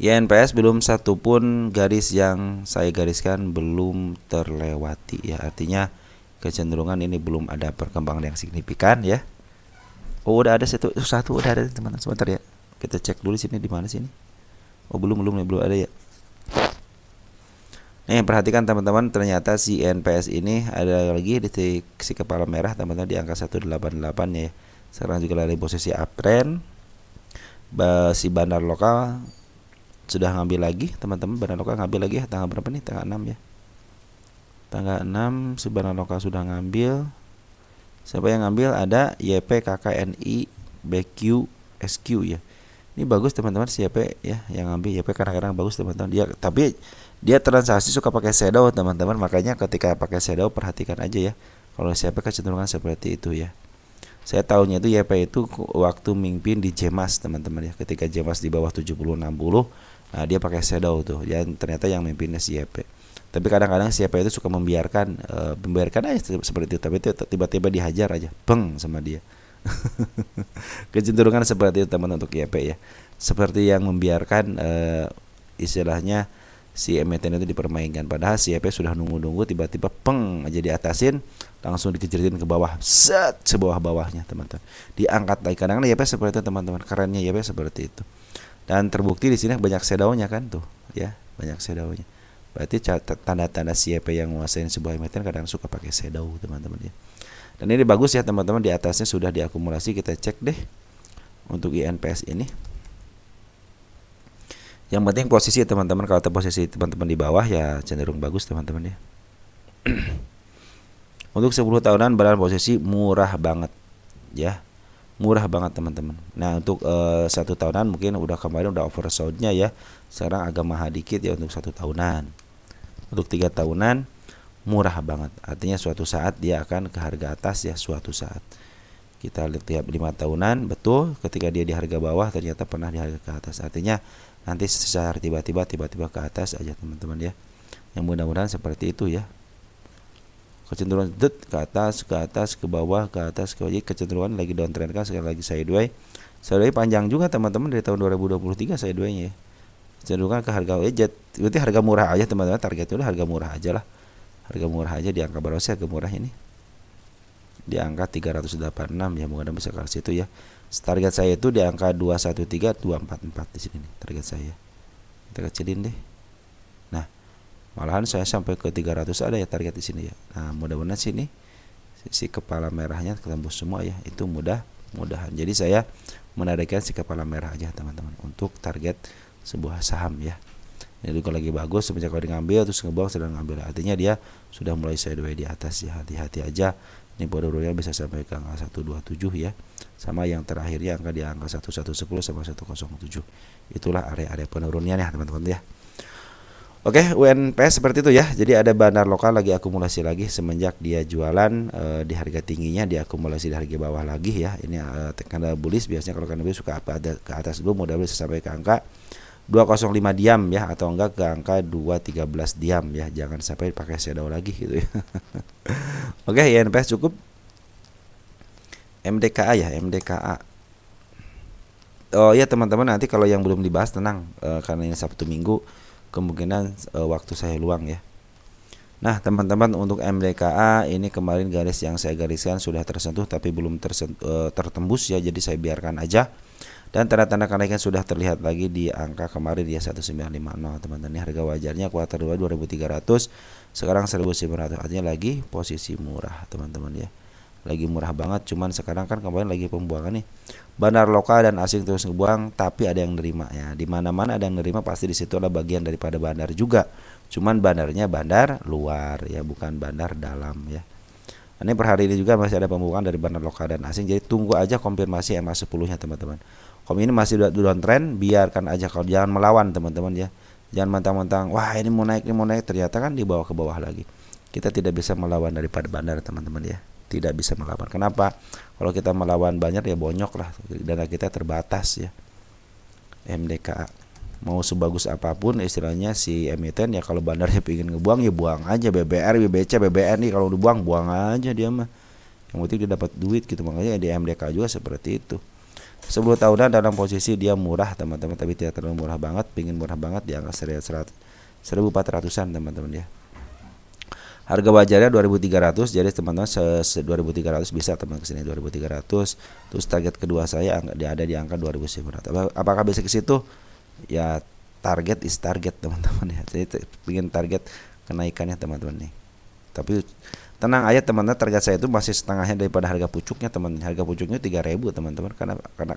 INPS belum satu pun garis yang saya gariskan belum terlewati ya, artinya kecenderungan ini belum ada perkembangan yang signifikan ya. Oh udah ada satu udah ada teman-teman, sebentar ya kita cek dulu sini di mana sini. Oh belum ada ya. Nih perhatikan teman-teman, ternyata si INPS ini ada lagi di si kepala merah teman-teman di angka 188 ya. Sekarang juga lagi posisi uptrend. Si bandar lokal sudah ngambil lagi teman-teman, bandar lokal ngambil lagi tanggal berapa nih, tanggal 6 ya. Tanggal 6 si bandar lokal sudah ngambil. Siapa yang ngambil? Ada YP, KKNI, BQ, SQ ya. Ini bagus teman-teman si YP ya, yang ngambil YP kadang-kadang bagus teman-teman. Tapi dia transaksi suka pakai shadow teman-teman, makanya ketika pakai shadow perhatikan aja ya. Kalau YP kecenderungan seperti itu ya. Saya tahunya itu YP itu waktu mimpin di Jemas teman-teman ya. Ketika Jemas di bawah 70-60, nah dia pakai shadow tuh. Dan ternyata yang mimpinnya si YP. Tapi kadang-kadang si YP itu suka membiarkan aja seperti itu. Tapi itu tiba-tiba dihajar aja, beng sama dia. Kecenderungan seperti itu teman untuk YP ya. Seperti yang membiarkan istilahnya si emiten itu dipermainkan. Padahal si YP sudah nunggu-nunggu, tiba-tiba peng aja diatasin, langsung dikejerin ke bawah, set sebawah-bawahnya teman-teman. Diangkat lagi, kadang-kadang YP seperti itu teman-teman. Kerennya YP seperti itu. Dan terbukti di sini banyak shadownya kan tuh, ya, banyak shadownya. Berarti tanda-tanda siapa yang menguasai sebuah emiten kadang suka pakai shadow teman-teman ya. Dan ini bagus ya teman-teman, di atasnya sudah diakumulasi, kita cek deh untuk INPS ini. Yang penting posisi teman-teman, kalau posisi teman-teman di bawah ya cenderung bagus teman-teman ya. Untuk 10 tahunan berada posisi murah banget ya. Murah banget teman-teman. Nah untuk 1 tahunan mungkin udah kemarin udah oversold-nya ya. Sekarang agak mahal dikit ya untuk 1 tahunan. Untuk 3 tahunan murah banget. Artinya suatu saat dia akan ke harga atas ya, suatu saat. Kita lihat tiap 5 tahunan, betul ketika dia di harga bawah ternyata pernah di harga ke atas. Artinya nanti secara tiba-tiba ke atas aja teman-teman ya. Yang mudah-mudahan seperti itu ya. Kecenderungan ke atas, ke bawah, ke atas, ke bawah. Jadi kecenderungan lagi downtrend kan, sekali lagi sideways. Sideways panjang juga teman-teman dari tahun 2023 sideways-nya ya. Kecenderungan ke harga jet. Berarti harga murah aja teman-teman, targetnya udah harga murah aja lah. Harga murah aja di angka berapa sih harga murah ini? Di angka 386 ya, mudah-mudahan bisa ke situ ya. Target saya itu di angka 213 244 di sini nih, target saya. Kita kecilin deh. Nah, malahan saya sampai ke 300 ada ya target di sini ya. Nah, mudah-mudahan sini si kepala merahnya ketembus semua ya. Itu mudah-mudahan. Jadi saya menarikkan si kepala merah aja teman-teman untuk target sebuah saham ya. Ini juga lagi bagus semenjak kalau ngambil terus ngebuang sedang ngambil. Artinya dia sudah mulai sideways di atas ya. Hati-hati aja. Ini bodoh-bodohnya bisa sampai ke angka 127 ya. Sama yang terakhirnya angka di angka 1110 sama 107. Itulah area-area penurunnya ya teman-teman ya. Oke, UNPS seperti itu ya. Jadi ada bandar lokal lagi akumulasi lagi semenjak dia jualan di harga tingginya, dia akumulasi di harga bawah lagi ya. Ini candle bullish, biasanya kalau candle bullish suka ada ke atas dulu, modal bisa sampai ke angka 205 diam ya, atau enggak ke angka 213 diam ya. Jangan sampai pakai shadow lagi gitu ya. Oke, INPS cukup. MDKA ya, MDKA. Oh ya teman-teman, nanti kalau yang belum dibahas tenang, karena ini Sabtu Minggu kemungkinan waktu saya luang ya. Nah teman-teman, untuk MDKA ini kemarin garis yang saya gariskan sudah tersentuh tapi belum tertembus ya, jadi saya biarkan aja. Dan tanda-tanda kenaikan sudah terlihat lagi di angka kemarin ya 1950 teman-teman. Ini harga wajarnya kuartal 2 2300, sekarang 1900, artinya lagi posisi murah teman-teman ya. Lagi murah banget, cuman sekarang kan kemarin lagi pembuangan nih. Bandar lokal dan asing terus ngebuang, tapi ada yang nerima ya. Di mana-mana ada yang nerima, pasti di situ adalah bagian daripada bandar juga. Cuman bandarnya bandar luar ya, bukan bandar dalam ya. Ini per hari ini juga masih ada pembukaan dari bandar lokal dan asing. Jadi tunggu aja konfirmasi MA10-nya teman-teman. Kalau ini masih downtrend, biarkan aja, kalau jangan melawan teman-teman ya. Jangan mentang-mentang wah ini mau naik, ternyata kan dibawa ke bawah lagi. Kita tidak bisa melawan daripada bandar teman-teman ya. Tidak bisa melawan. Kenapa? Kalau kita melawan banyak ya bonyok lah, dana kita terbatas ya. MDKA mau sebagus apapun istilahnya si emiten ya, kalau bandarnya pengen ngebuang ya buang aja. BBR, BBC, BBN nih kalau dibuang buang aja dia mah. Yang penting dia dapat duit gitu. Makanya di MDKA juga seperti itu. 10 tahunan dalam posisi dia murah teman-teman, tapi tidak terlalu murah banget. Pingin murah banget di angka 1400-an teman-teman ya. Harga wajarnya 2300, jadi teman-teman 2300 bisa teman kesini 2300. Terus target kedua saya dia ada di angka 2900. Apakah bisa ke situ? Ya target is target teman-teman ya. Jadi bikin target kenaikannya teman-teman nih. Tapi tenang aja teman-teman, target saya itu masih setengahnya daripada harga pucuknya teman. Harga pucuknya 3000 teman-teman.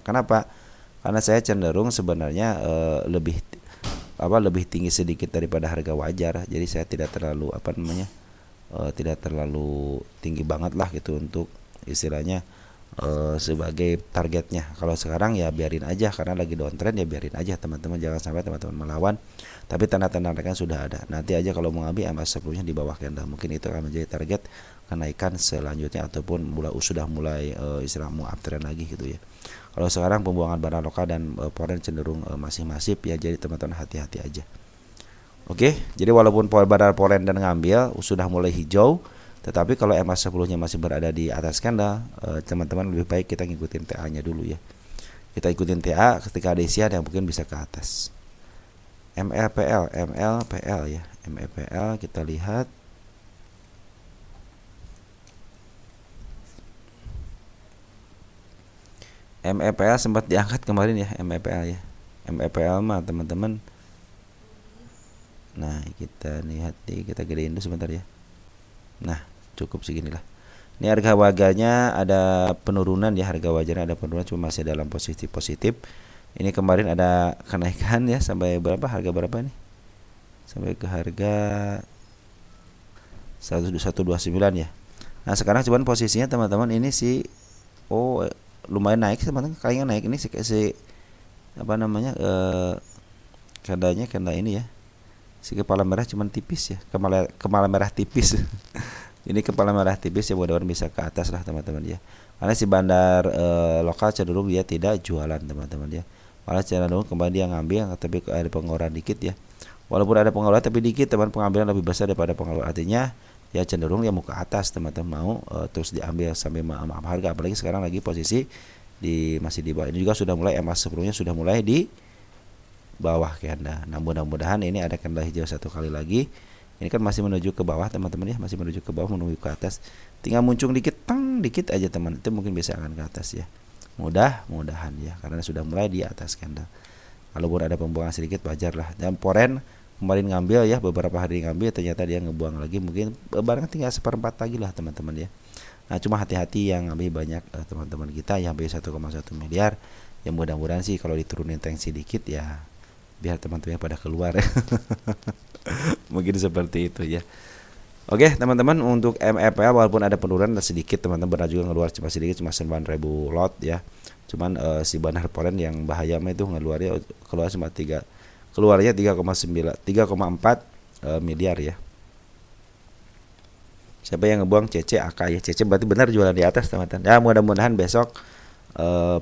Kenapa? Karena saya cenderung sebenarnya lebih tinggi sedikit daripada harga wajar. Jadi saya tidak terlalu tidak terlalu tinggi banget lah gitu untuk istilahnya sebagai targetnya. Kalau sekarang ya biarin aja, karena lagi downtrend ya biarin aja teman-teman, jangan sampai teman-teman melawan. Tapi tanda-tanda kan sudah ada. Nanti aja kalau mau ngambil MA10-nya di bawah candle, mungkin itu akan menjadi target kenaikan selanjutnya, ataupun sudah mulai istilah mau uptrend lagi gitu ya. Kalau sekarang pembuangan barang lokal dan foreign cenderung masih masif ya, jadi teman-teman hati-hati aja. Oke, jadi walaupun bandar foreign dan ngambil sudah mulai hijau, tetapi kalau MA10-nya masih berada di atas candle, teman-teman lebih baik kita ngikutin TA-nya dulu ya. Kita ikutin TA, ketika ada isian yang mungkin bisa ke atas. MLPL ya. MLPL kita lihat. MLPL sempat diangkat kemarin ya, MLPL ya. MLPL mah teman-teman Nah, kita lihat nih, kita gedein dulu sebentar ya. Nah, cukup seginilah. Ini harga wajahnya ada penurunan ya, harga wajarnya ada penurunan, cuma masih dalam posisi positif. Ini kemarin ada kenaikan ya, sampai berapa, harga berapa nih? Sampai ke harga 1129 ya. Nah, sekarang cuman posisinya teman-teman ini lumayan naik teman-teman, kayaknya naik ini apa namanya, kanda ini ya. Si kepala merah cuman tipis ya, kepala merah tipis. Ini kepala merah tipis ya, mudah-mudahan bisa ke atas lah teman-teman ya. Karena si bandar lokal cenderung dia tidak jualan teman-teman ya. Malah cenderung kembali dia ngambil, tapi ada pengeluaran dikit ya. Walaupun ada pengeluaran tapi dikit, teman, pengambilan lebih besar daripada pengeluaran. Artinya ya cenderung ya mau ke atas teman-teman, mau terus diambil sampai maaf harga. Apalagi sekarang lagi posisi masih di bawah. Ini juga sudah mulai emas sebelumnya sudah mulai di bawah candle. Nah, mudah-mudahan ini ada candle hijau satu kali lagi. Ini kan masih menuju ke bawah teman-teman ya, masih menuju ke bawah, menuju ke atas. Tinggal muncul dikit, dikit aja teman, itu mungkin bisa akan ke atas ya. Mudah-mudahan ya, karena sudah mulai di atas candle. Kalaupun ada pembuangan sedikit wajar lah. Dan foreign kemarin ngambil ya, beberapa hari ngambil, ternyata dia ngebuang lagi, mungkin barangnya tinggal seperempat lagi lah teman-teman ya. Nah, cuma hati-hati yang ngambil banyak teman-teman kita yang sampai 1,1 miliar. Ya mudah-mudahan sih kalau diturunin tensi dikit ya, biar teman-teman pada keluar. Mungkin seperti itu ya. Oke teman-teman, untuk MFPL walaupun ada penurunan sedikit teman-teman, benar juga ngeluar cuma sedikit, cuma 9.000 lot ya. Cuman si bandar foreign yang bahaya itu keluar cuma 3,4 miliar ya. Siapa yang ngebuang? CC AK ya. CC berarti benar jualan di atas teman-teman. Ya mudah-mudahan besok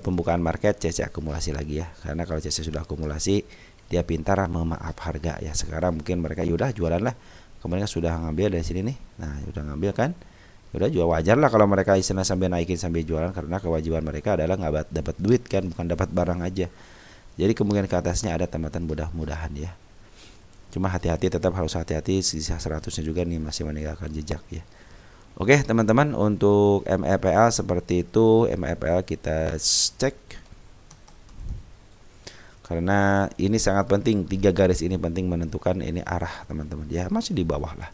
pembukaan market CC akumulasi lagi ya. Karena kalau CC sudah akumulasi, dia pintar memaaf harga ya. Sekarang mungkin mereka udah jualan lah. Kemarin kan sudah ngambil dari sini nih. Nah, udah ngambil kan. Udah jual, wajar lah kalau mereka istilah sambil naikin sambil jualan, karena kewajiban mereka adalah nggak dapat duit kan, bukan dapat barang aja. Jadi kemungkinan ke atasnya ada teman-teman, mudah-mudahan ya. Cuma hati-hati, tetap harus hati-hati, sisa 100-nya juga nih masih meninggalkan jejak ya. Oke teman-teman, untuk MFPL seperti itu. MFPL kita cek, karena ini sangat penting, 3 garis ini penting menentukan ini arah teman-teman ya. Masih di bawah lah,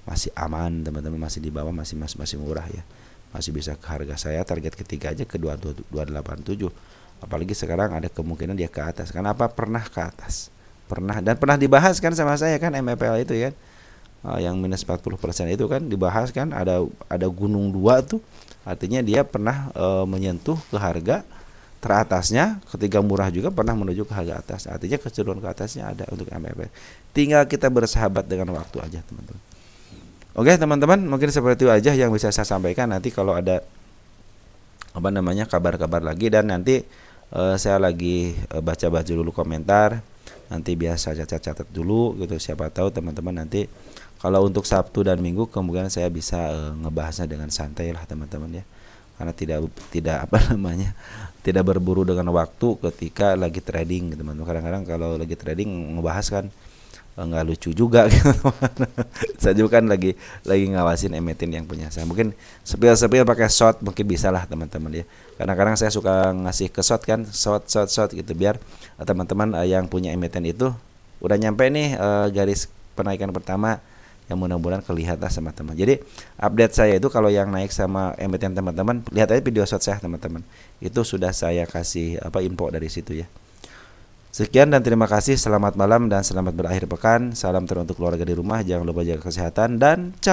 masih aman teman-teman, masih di bawah, masih murah ya, masih bisa ke harga saya target ketiga aja ke 287. Apalagi sekarang ada kemungkinan dia ke atas. Kenapa? Pernah ke atas, pernah dibahas kan sama saya kan, MFPL itu kan, yang minus 40% itu kan dibahas kan, ada gunung 2 tuh, artinya dia pernah menyentuh ke harga teratasnya, ketika murah juga pernah menuju ke harga atas, artinya kecenderungan ke atasnya ada untuk MFPL. Tinggal kita bersahabat dengan waktu aja teman-teman. Oke teman-teman, mungkin seperti itu aja yang bisa saya sampaikan. Nanti kalau ada kabar-kabar lagi, dan nanti saya lagi baca-baca dulu komentar, nanti biasa catat dulu gitu. Siapa tahu teman-teman nanti kalau untuk Sabtu dan Minggu kemungkinan saya bisa ngebahasnya dengan santai lah teman-teman ya, karena tidak berburu dengan waktu ketika lagi trading teman-teman. Kadang-kadang kalau lagi trading ngebahas kan nggak lucu juga gitu. Saya juga kan lagi ngawasin emiten yang punya saya, mungkin sepil pakai short mungkin bisa lah teman-teman ya. Kadang-kadang saya suka ngasih ke short kan, short gitu, biar teman-teman yang punya emiten itu udah nyampe nih garis penaikan pertama, yang mudah-mudahan kelihatan sama teman. Jadi update saya itu kalau yang naik sama emiten teman-teman, lihat aja video short saya teman-teman, itu sudah saya kasih info dari situ ya. Sekian dan terima kasih. Selamat malam dan selamat berakhir pekan. Salam teruntuk keluarga di rumah. Jangan lupa jaga kesehatan dan ciao.